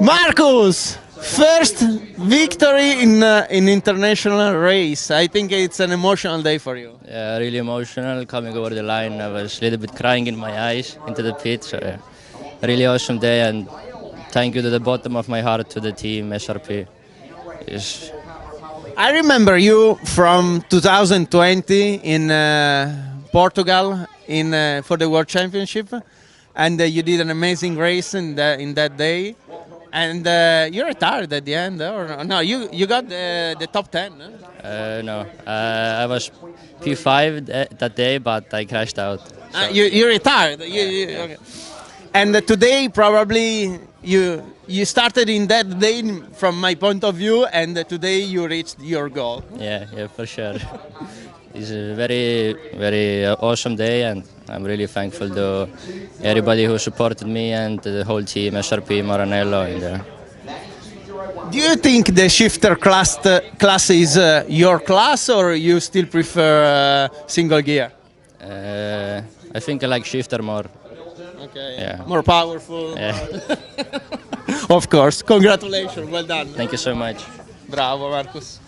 Markus, first victory in international race. I think it's an emotional day for you. Yeah, really emotional coming over the line. I was a little bit crying in my eyes into the pit. So yeah, really awesome day, and thank you to the bottom of my heart to the team SRP. Yes. I remember you from 2020 in Portugal for the World Championship, and you did an amazing race in that day. And you retired at the end, or no? You got the top 10. Huh? No, I was P5 that day, but I crashed out. So. You retired. Okay. And today probably you started in that day from my point of view, and today you reached your goal. Yeah, for sure. It's a very, very awesome day, and I'm really thankful to everybody who supported me and the whole team, SRP, Maranello. Do you think the shifter class is your class, or you still prefer single gear? I think I like shifter more. Okay. Yeah. More powerful. Yeah. Of course. Congratulations. Well done. Thank you so much. Bravo, Markus.